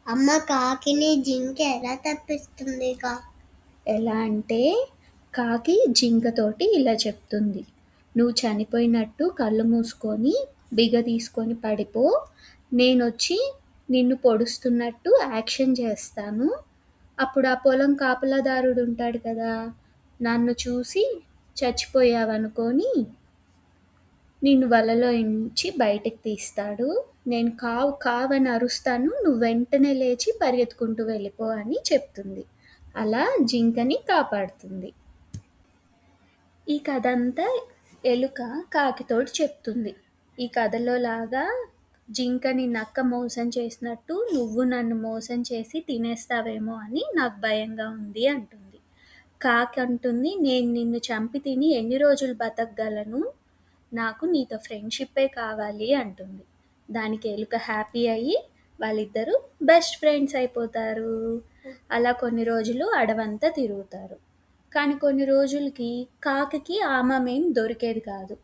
అమ్మ కాకిని జింక ఎలా తప్పిస్తుందిగా? ఎలా అంటే కాకి జింకతోటి ఇలా చెప్తుంది, నువ్వు చనిపోయినట్టు కళ్ళు మూసుకొని బిగ తీసుకొని పడిపో, నేనొచ్చి నిన్ను పొడుస్తున్నట్టు యాక్షన్ చేస్తాను. అప్పుడు ఆ పొలం కాపలాదారుడు ఉంటాడు కదా, నన్ను చూసి చచ్చిపోయావనుకొని నిన్ను వలలో నుంచి బయటకు తీస్తాడు. నేను కావు కావని అరుస్తాను, నువ్వు వెంటనే లేచి పరిగెత్తుకుంటూ వెళ్ళిపో అని చెప్తుంది. అలా జింకని కాపాడుతుంది. ఈ కథ అంతా ఎలుక కాకితోటి చెప్తుంది. ఈ కథలో లాగా జింకని నక్క మోసం చేసినట్టు నువ్వు నన్ను మోసం చేసి తినేస్తావేమో అని నాకు భయంగా ఉంది అంటుంది. కాకి అంటుంది, నేను నిన్ను చంపి తిని ఎన్ని రోజులు బతకగలను, నాకు నీతో ఫ్రెండ్షిప్పే కావాలి అంటుంది. దానికి ఎలుక హ్యాపీ అయ్యి వాళ్ళిద్దరూ బెస్ట్ ఫ్రెండ్స్ అయిపోతారు. అలా కొన్ని రోజులు అడవంతా తిరుగుతారు. కానీ కొన్ని రోజులకి కాకికి ఆమమేం దొరికేది కాదు.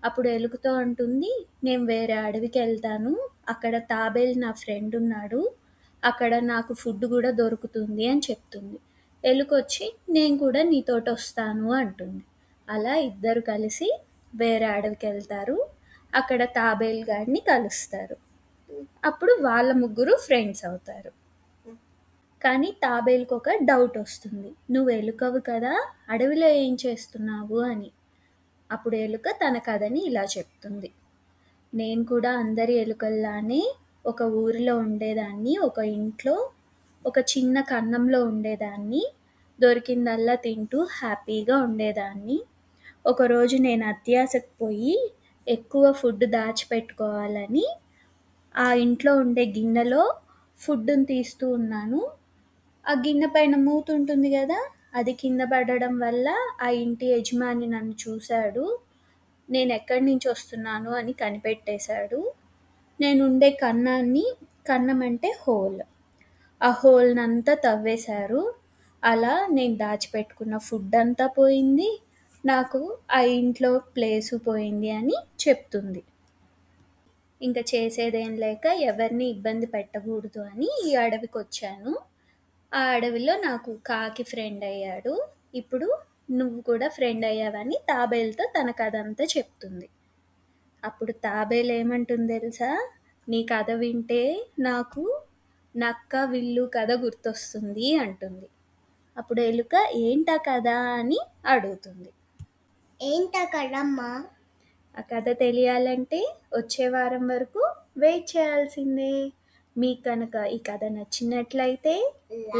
అప్పుడు ఎలుకతో అంటుంది, నేను వేరే అడవికి వెళ్తాను, అక్కడ తాబేలు నా ఫ్రెండ్ ఉన్నాడు, అక్కడ నాకు ఫుడ్ కూడా దొరుకుతుంది అని చెప్తుంది. ఎలుకొచ్చి నేను కూడా నీతోటి వస్తాను అంటుంది. అలా ఇద్దరు కలిసి వేరే అడవికి వెళ్తారు. అక్కడ తాబేలు గాడిని కలుస్తారు. అప్పుడు వాళ్ళ ముగ్గురు ఫ్రెండ్స్ అవుతారు. కానీ తాబేలుకి ఒక డౌట్ వస్తుంది, నువ్వు ఎలుకవు కదా, అడవిలో ఏం చేస్తున్నావు అని. అప్పుడు ఎలుక తన కథని ఇలా చెప్తుంది, నేను కూడా అందరి ఎలుకల్లానే ఒక ఊరిలో ఉండేదాన్ని, ఒక ఇంట్లో ఒక చిన్న కన్నంలో ఉండేదాన్ని, దొరికిందల్లా తింటూ హ్యాపీగా ఉండేదాన్ని. ఒకరోజు నేను అత్యాశకు పోయి ఎక్కువ ఫుడ్ దాచిపెట్టుకోవాలని ఆ ఇంట్లో ఉండే గిన్నెలో ఫుడ్డుని తీస్తూ ఉన్నాను. ఆ గిన్నె పైన మూత ఉంటుంది కదా, అది కింద పడడం వల్ల ఆ ఇంటి యజమాని నన్ను చూశాడు, నేను ఎక్కడి నుంచి వస్తున్నాను అని కనిపెట్టేశాడు. నేను ఉండే కన్నం అంటే హోల్, ఆ హోల్నంతా తవ్వేశారు. అలా నేను దాచిపెట్టుకున్న ఫుడ్ అంతా పోయింది, నాకు ఆ ఇంట్లో ప్లేసు పోయింది అని చెప్తుంది. ఇంకా చేసేదేం లేక ఎవరిని ఇబ్బంది పెట్టకూడదు అని ఈ అడవికి వచ్చాను. ఆ అడవిలో నాకు కాకి ఫ్రెండ్ అయ్యాడు. ఇప్పుడు నువ్వు కూడా ఫ్రెండ్ అయ్యావని తాబేలుతో తన కథ అంతా చెప్తుంది. అప్పుడు తాబేలు ఏమంటుంది తెలుసా, నీ కథ వింటే నాకు నక్క విల్లు కథ గుర్తొస్తుంది అంటుంది. అప్పుడు ఎలుక ఏంటా కథ అని అడుగుతుంది. ఏంటా కదమ్మా? ఆ కథ తెలియాలంటే వచ్చే వారం వరకు వెయిట్ చేయాల్సిందే. మీకు కనుక ఈ కథ నచ్చినట్లయితే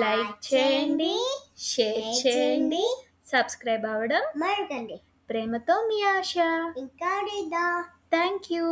లైక్ చేయండి, షేర్ చేయండి, సబ్స్క్రైబ్ అవ్వడం మరకండి. ప్రేమతో మీ ఆశ. ఇంకా లేదా? Thank you.